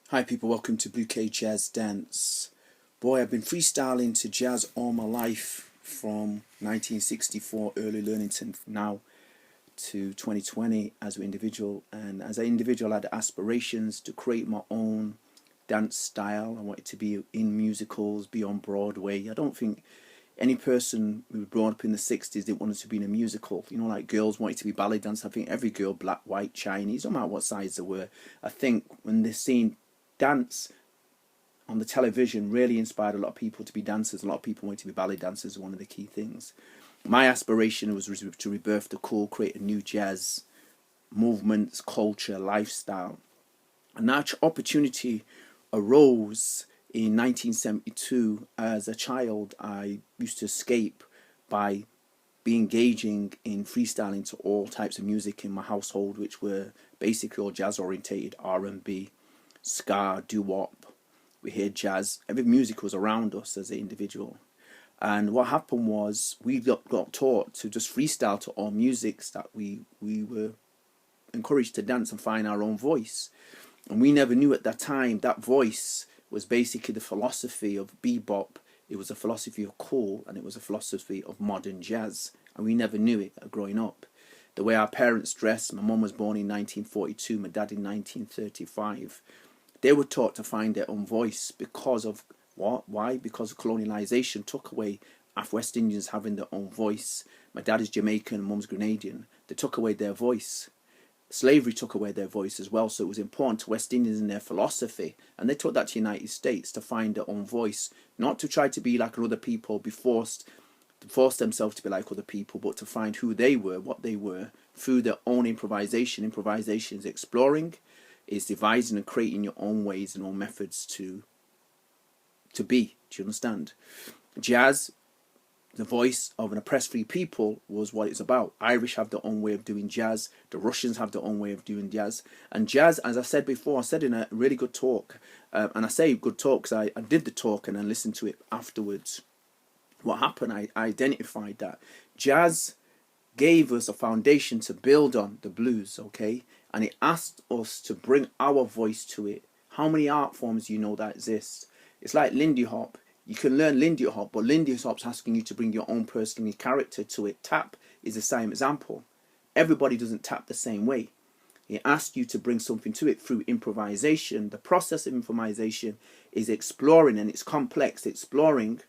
Hi people, welcome to Blue K Jazz Dance. Boy, I've been freestyling to jazz all my life from 1964 early learning to now to 2020 as an individual. And as an individual, I had aspirations to create my own dance style. I wanted to be in musicals, be on Broadway. I don't think any person who was brought up in the 60s didn't want to be in a musical. You know, like girls wanted to be ballet dancers. I think every girl, black, white, Chinese, no matter what size they were, I think when they're seeing dance on the television really inspired a lot of people to be dancers. A lot of people wanted to be ballet dancers, one of the key things. My aspiration was to rebirth the Kool, create a new jazz movement, culture, lifestyle. And that opportunity arose in 1972. As a child, I used to escape by be engaging in freestyling to all types of music in my household, which were basically all jazz orientated, R&B, ska, doo-wop. We heard jazz. Every music was around us as an individual. And what happened was we got taught to just freestyle to all musics that we were encouraged to dance and find our own voice. And we never knew at that time that voice was basically the philosophy of bebop. It was a philosophy of Kool, and it was a philosophy of modern jazz. And we never knew it growing up. The way our parents dressed, my mum was born in 1942, my dad in 1935. They were taught to find their own voice because of what? Why? Because colonialization took away West Indians having their own voice. My dad is Jamaican, mum's Grenadian. They took away their voice. Slavery took away their voice as well, so it was important to West Indians in their philosophy, and they taught that to the United States to find their own voice, not to try to be like other people, be forced to force themselves to be like other people, but to find who they were, what they were, through their own improvisation. Improvisation is exploring, is devising and creating your own ways and own methods to be. Do you understand? Jazz, the voice of an oppressed free people, was what it's about. Irish have their own way of doing jazz. The Russians have their own way of doing jazz. And jazz, as I said before, I said in a really good talk, and I say good talk because I did the talk and then listened to it afterwards. What happened, I identified that jazz gave us a foundation to build on, the blues, okay? And it asked us to bring our voice to it. How many art forms do you know that exist? It's like Lindy Hop. You can learn Lindy Hop, but Lindy Hop's asking you to bring your own personal character to it. Tap is the same example. Everybody doesn't tap the same way. It asks you to bring something to it through improvisation. The process of improvisation is exploring, and it's complex. Exploring,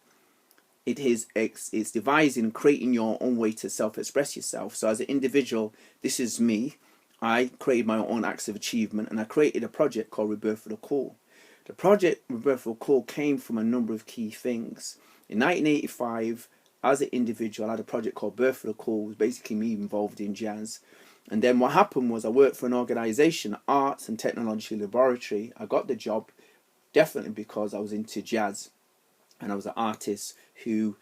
it's devising and creating your own way to self-express yourself. So as an individual, this is me. I created my own acts of achievement, and I created a project called Rebirth of the Kool. The project Rebirth of the Kool came from a number of key things. In 1985, as an individual, I had a project called Birth of the Kool. It was basically me involved in jazz. And then what happened was I worked for an organization, Arts and Technology Laboratory. I got the job definitely because I was into jazz, and I was an artist who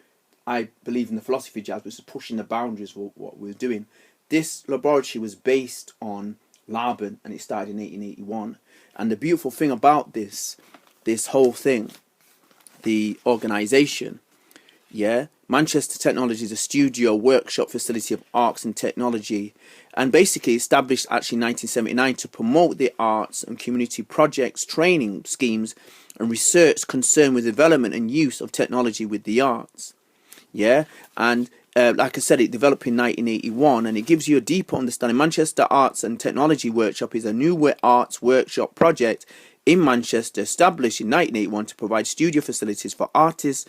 I believe in the philosophy of jazz, which is pushing the boundaries of what we were doing. This laboratory was based on Laban, and it started in 1881. And the beautiful thing about this whole thing, the organization, Manchester Technology is a studio workshop facility of arts and technology, and basically established actually in 1979 to promote the arts and community projects, training schemes, and research concerned with development and use of technology with the arts. And like I said, it developed in 1981, and it gives you a deeper understanding. Manchester Arts and Technology Workshop is a new arts workshop project in Manchester, established in 1981 to provide studio facilities for artists,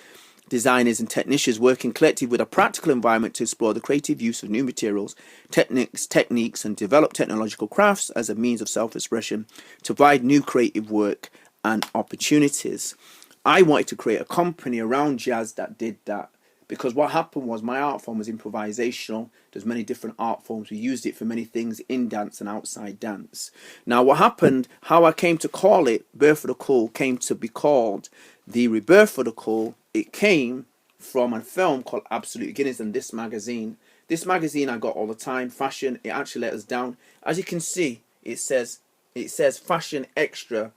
designers and technicians working collectively with a practical environment to explore the creative use of new materials, techniques and develop technological crafts as a means of self-expression to provide new creative work and opportunities. I wanted to create a company around jazz that did that, because what happened was my art form was improvisational. There's many different art forms. We used it for many things in dance and outside dance. Now what happened, how I came to call it Birth of the Kool came to be called the Rebirth of the Kool. It came from a film called Absolute Beginners and this magazine. This magazine I got all the time, fashion, it actually let us down. As you can see, it says Fashion Extra.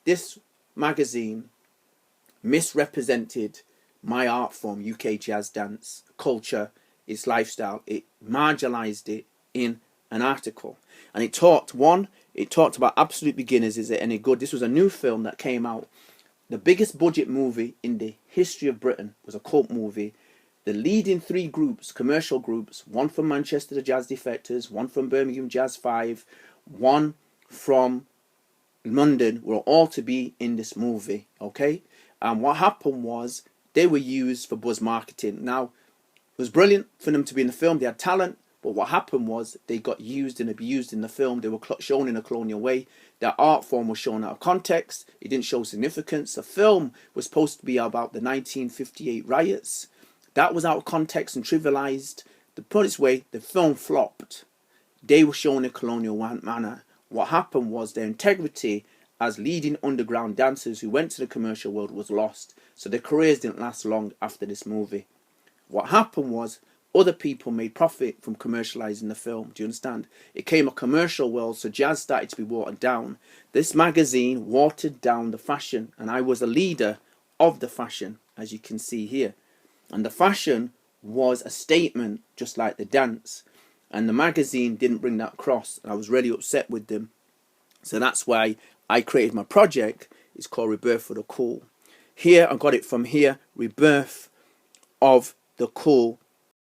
This magazine misrepresented my art form, UK jazz dance, culture, its lifestyle. It marginalized it in an article. And it talked, one, It talked about absolute beginners. Is it any good? This was a new film that came out. The biggest budget movie in the history of Britain. Was a cult movie. The leading three groups, commercial groups, one from Manchester, the Jazz Defectors, one from Birmingham, Jazz 5, one from London, were all to be in this movie, okay? And what happened was they were used for buzz marketing. Now, it was brilliant for them to be in the film. They had talent, but what happened was they got used and abused in the film. They were shown in a colonial way. Their art form was shown out of context. It didn't show significance. The film was supposed to be about the 1958 riots. That was out of context and trivialized. To put it this way, the film flopped. They were shown in a colonial manner. What happened was their integrity as leading underground dancers who went to the commercial world was lost. So their careers didn't last long after this movie. What happened was other people made profit from commercializing the film. Do you understand? It came a commercial world, so jazz started to be watered down. This magazine watered down the fashion, and I was a leader of the fashion, as you can see here. And the fashion was a statement, just like the dance. And the magazine didn't bring that across. And I was really upset with them. So that's why I created my project. It's called Rebirth for the Kool. Here, I got it from here. Rebirth of the Kool